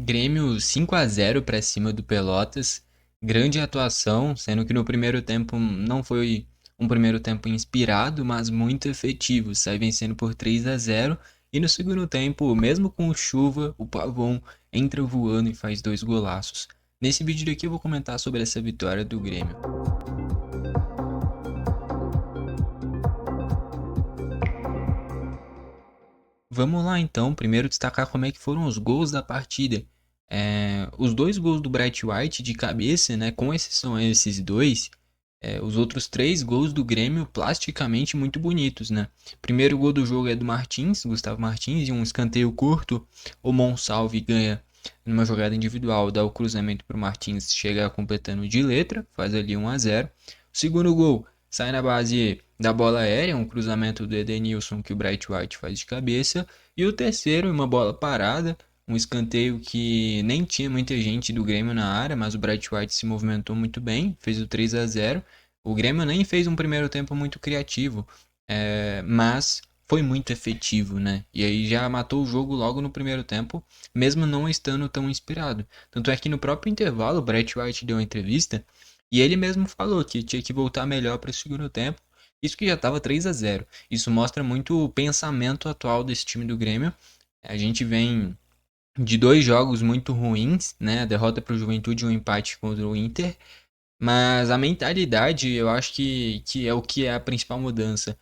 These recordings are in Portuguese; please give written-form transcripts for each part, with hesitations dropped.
Grêmio 5-0 para cima do Pelotas. Grande atuação, sendo que no primeiro tempo não foi um primeiro tempo inspirado, mas muito efetivo. Sai vencendo por 3-0 e no segundo tempo, mesmo com chuva, o Pavão entra voando e faz dois golaços. Nesse vídeo aqui eu vou comentar sobre essa vitória do Grêmio. Vamos lá então, primeiro destacar como é que foram os gols da partida. Os dois gols do Bright White de cabeça, né, com exceção a esses dois, os outros três gols do Grêmio plasticamente muito bonitos, né? Primeiro gol do jogo é do Martins, Gustavo Martins, e um escanteio curto, o Monsalve ganha numa jogada individual, dá o cruzamento para o Martins, chega completando de letra, faz ali 1-0. O segundo gol sai na base da bola aérea, um cruzamento do Edenilson que o Bright White faz de cabeça. E o terceiro, uma bola parada, um escanteio que nem tinha muita gente do Grêmio na área, mas o Bright White se movimentou muito bem, fez o 3-0. O Grêmio nem fez um primeiro tempo muito criativo, mas foi muito efetivo, né? E aí já matou o jogo logo no primeiro tempo, mesmo não estando tão inspirado. Tanto é que no próprio intervalo, o Bright White deu uma entrevista e ele mesmo falou que tinha que voltar melhor para o segundo tempo. Isso que já estava 3-0. Isso mostra muito o pensamento atual desse time do Grêmio. A gente vem de dois jogos muito ruins, né? A derrota para o Juventude e um empate contra o Inter. Mas a mentalidade, eu acho que é o que é a principal mudança.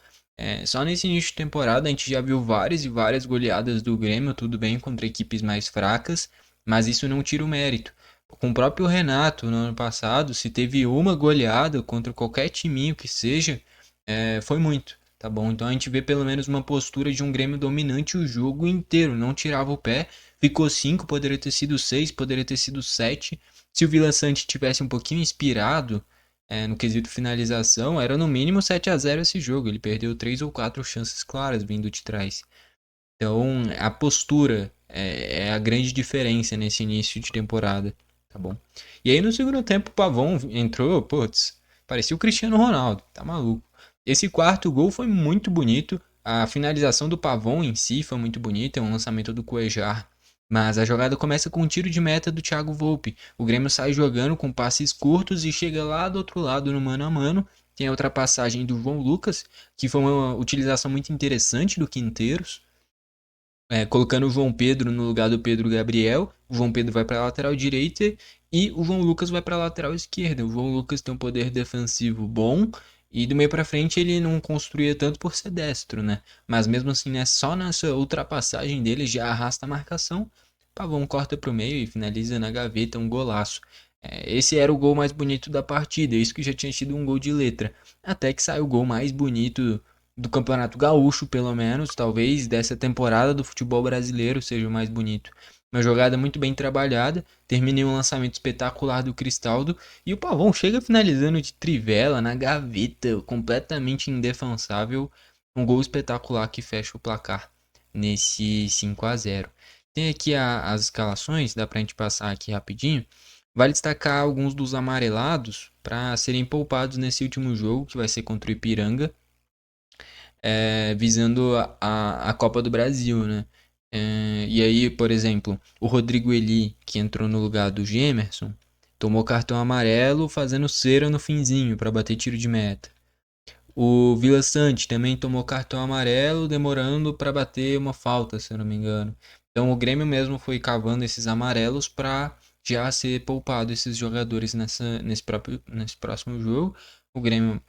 Só nesse início de temporada a gente já viu várias e várias goleadas do Grêmio, tudo bem, contra equipes mais fracas, mas isso não tira o mérito. Com o próprio Renato, no ano passado, se teve uma goleada contra qualquer timinho que seja, foi muito, tá bom? Então a gente vê pelo menos uma postura de um Grêmio dominante o jogo inteiro, não tirava o pé, ficou 5, poderia ter sido 6, poderia ter sido 7. Se o Vila Sante tivesse um pouquinho inspirado no quesito finalização, era no mínimo 7-0 esse jogo. Ele perdeu 3 ou 4 chances claras vindo de trás. Então, a postura é a grande diferença nesse início de temporada, tá bom? E aí no segundo tempo o Pavão entrou, putz, parecia o Cristiano Ronaldo, tá maluco. Esse quarto gol foi muito bonito, a finalização do Pavão em si foi muito bonita, é um lançamento do Cuejar, mas a jogada começa com um tiro de meta do Thiago Volpe. O Grêmio sai jogando com passes curtos e chega lá do outro lado no mano a mano. Tem a ultrapassagem do João Lucas, que foi uma utilização muito interessante do Quinteiros, colocando o João Pedro no lugar do Pedro Gabriel. O João Pedro vai para a lateral direita e o João Lucas vai para a lateral esquerda. O João Lucas tem um poder defensivo bom e do meio para frente ele não construía tanto por ser destro, né? Mas mesmo assim, né, só nessa ultrapassagem dele já arrasta a marcação. Pavão corta para o meio e finaliza na gaveta, um golaço. Esse era o gol mais bonito da partida, isso que já tinha sido um gol de letra. Até que sai o gol mais bonito do Campeonato Gaúcho, pelo menos, talvez dessa temporada do futebol brasileiro seja o mais bonito. Uma jogada muito bem trabalhada, termina em um lançamento espetacular do Cristaldo e o Pavão chega finalizando de trivela na gaveta, completamente indefensável, um gol espetacular que fecha o placar nesse 5-0. Tem aqui as escalações, dá pra gente passar aqui rapidinho. Vale destacar alguns dos amarelados para serem poupados nesse último jogo, que vai ser contra o Ipiranga, visando a Copa do Brasil, né? E aí, por exemplo, o Rodrigo Eli, que entrou no lugar do Gemerson, tomou cartão amarelo fazendo cera no finzinho para bater tiro de meta. O Vila Sante também tomou cartão amarelo demorando para bater uma falta, se eu não me engano. Então o Grêmio mesmo foi cavando esses amarelos para já ser poupado esses jogadores nesse próximo jogo. O Grêmio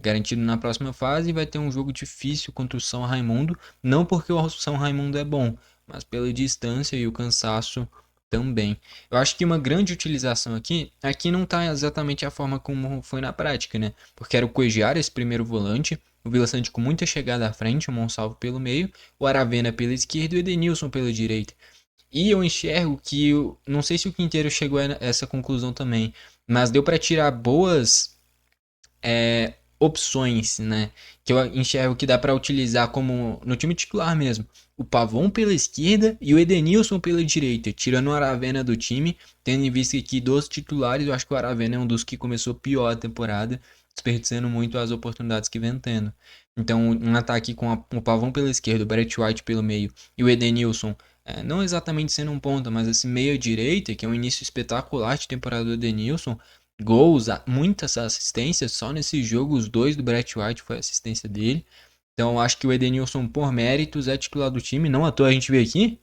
garantido na próxima fase vai ter um jogo difícil contra o São Raimundo, não porque o São Raimundo é bom, mas pela distância e o cansaço também. Eu acho que uma grande utilização aqui não está exatamente a forma como foi na prática, né? Porque era o Cuejara esse primeiro volante, o Vila Sante com muita chegada à frente, o Monsalvo pelo meio, o Aravena pela esquerda e o Edenilson pela direita. E eu enxergo que, não sei se o Quinteiro chegou a essa conclusão também, mas deu para tirar boas opções, né? Que eu enxergo que dá para utilizar como no time titular mesmo. O Pavon pela esquerda e o Edenilson pela direita, tirando o Aravena do time, tendo em vista que dos titulares, eu acho que o Aravena é um dos que começou pior a temporada, desperdiçando muito as oportunidades que vem tendo. Então, um ataque com o Pavon pela esquerda, o Barrett White pelo meio e o Edenilson não exatamente sendo um ponta, mas assim, meia direita, que é um início espetacular de temporada do Edenilson. Gols, muitas assistências, só nesse jogo os dois do Brett White foi assistência dele. Então acho que o Edenilson, por méritos, é titular do time. Não à toa a gente vê aqui,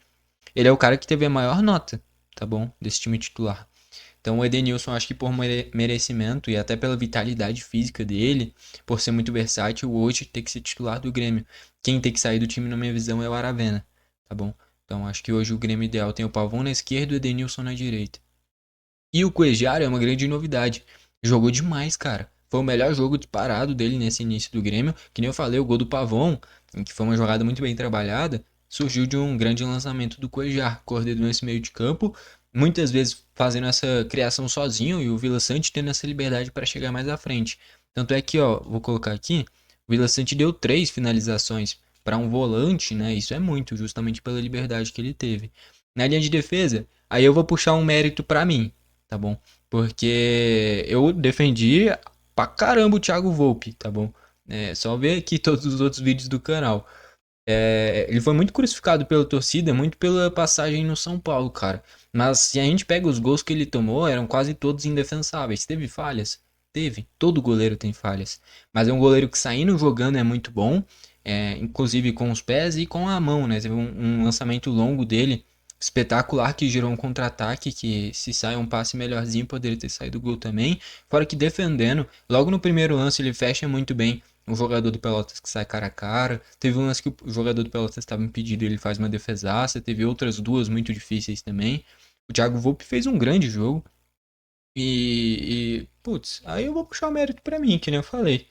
ele é o cara que teve a maior nota, tá bom? Desse time titular. Então o Edenilson, acho que por merecimento e até pela vitalidade física dele, por ser muito versátil, hoje tem que ser titular do Grêmio. Quem tem que sair do time, na minha visão, é o Aravena, tá bom? Então acho que hoje o Grêmio ideal tem o Pavão na esquerda e o Edenilson na direita. E o Cuejara é uma grande novidade. Jogou demais, cara. Foi o melhor jogo disparado dele nesse início do Grêmio. Que nem eu falei, o gol do Pavão, em que foi uma jogada muito bem trabalhada, surgiu de um grande lançamento do Cuejar, corredor nesse meio de campo, muitas vezes fazendo essa criação sozinho e o Vila Sante tendo essa liberdade para chegar mais à frente. Tanto é que, ó, vou colocar aqui, o Vila Sante deu 3 finalizações para um volante, né? Isso é muito, justamente pela liberdade que ele teve. Na linha de defesa, aí eu vou puxar um mérito para mim, tá bom? Porque eu defendi pra caramba o Thiago Volpe, tá bom? Só ver aqui todos os outros vídeos do canal. Ele foi muito crucificado pela torcida, muito pela passagem no São Paulo, cara. Mas se a gente pega os gols que ele tomou, eram quase todos indefensáveis. Teve falhas? Teve. Todo goleiro tem falhas. Mas é um goleiro que saindo jogando é muito bom. Inclusive com os pés e com a mão, né? Teve um lançamento longo dele, espetacular, que gerou um contra-ataque, que se sai um passe melhorzinho, poderia ter saído o gol também. Fora que defendendo, logo no primeiro lance ele fecha muito bem o jogador do Pelotas que sai cara a cara. Teve um lance que o jogador do Pelotas estava impedido e ele faz uma defesaça. Teve outras duas muito difíceis também. O Thiago Volpe fez um grande jogo. Putz, aí eu vou puxar o mérito pra mim, que nem eu falei.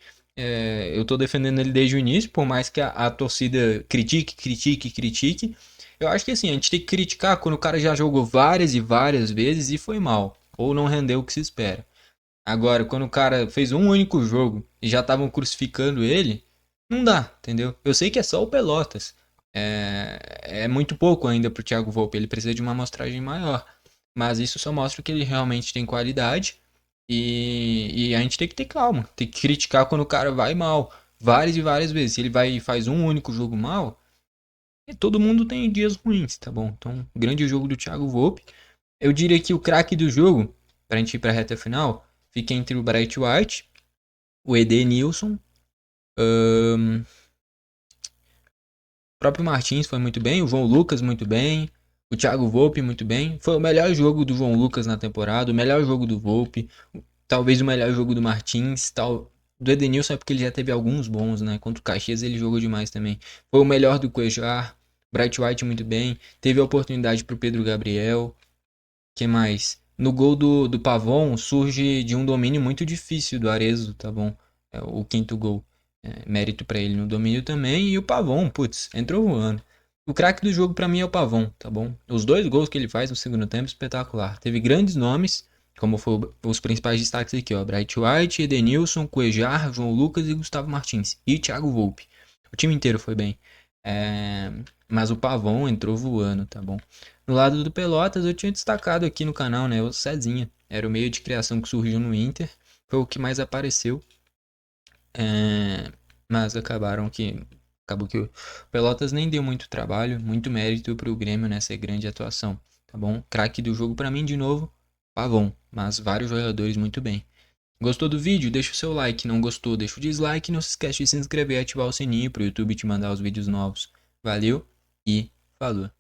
Eu tô defendendo ele desde o início, por mais que a torcida critique. Eu acho que assim, a gente tem que criticar quando o cara já jogou várias e várias vezes e foi mal. Ou não rendeu o que se espera. Agora, quando o cara fez um único jogo e já estavam crucificando ele, não dá, entendeu? Eu sei que é só o Pelotas. É muito pouco ainda pro Thiago Volpe, ele precisa de uma amostragem maior. Mas isso só mostra que ele realmente tem qualidade e a gente tem que ter calma. Tem que criticar quando o cara vai mal, várias e várias vezes. Se ele vai e faz um único jogo mal, todo mundo tem dias ruins, tá bom? Então, grande jogo do Thiago Volpe. Eu diria que o craque do jogo, pra gente ir pra reta final, fica entre o Bright White, o Edenilson, o próprio Martins foi muito bem, o João Lucas muito bem, o Thiago Volpe muito bem. Foi o melhor jogo do João Lucas na temporada, o melhor jogo do Volpe, talvez o melhor jogo do Martins, do Edenilson é porque ele já teve alguns bons, né? Contra o Caxias ele jogou demais também. Foi o melhor do Cuejar, Bright White muito bem, teve a oportunidade pro Pedro Gabriel. Que mais? No gol do Pavon surge de um domínio muito difícil do Arezzo, tá bom? É o quinto gol. Mérito pra ele no domínio também. E o Pavon, putz, entrou voando. O craque do jogo pra mim é o Pavon, tá bom? Os dois gols que ele faz no segundo tempo, espetacular. Teve grandes nomes, como foram os principais destaques aqui, ó. Bright White, Edenilson, Cuejar, João Lucas e Gustavo Martins. E Thiago Volpe. O time inteiro foi bem. É, Mas o Pavon entrou voando, tá bom? No lado do Pelotas, eu tinha destacado aqui no canal, né? O Cezinha. Era o meio de criação que surgiu no Inter. Foi o que mais apareceu. É, Mas acabou que o Pelotas nem deu muito trabalho, muito mérito pro Grêmio nessa grande atuação, tá bom? Craque do jogo pra mim de novo, Pavon, mas vários jogadores muito bem. Gostou do vídeo? Deixa o seu like, não gostou, deixa o dislike, não se esquece de se inscrever e ativar o sininho pro YouTube te mandar os vídeos novos. Valeu e falou!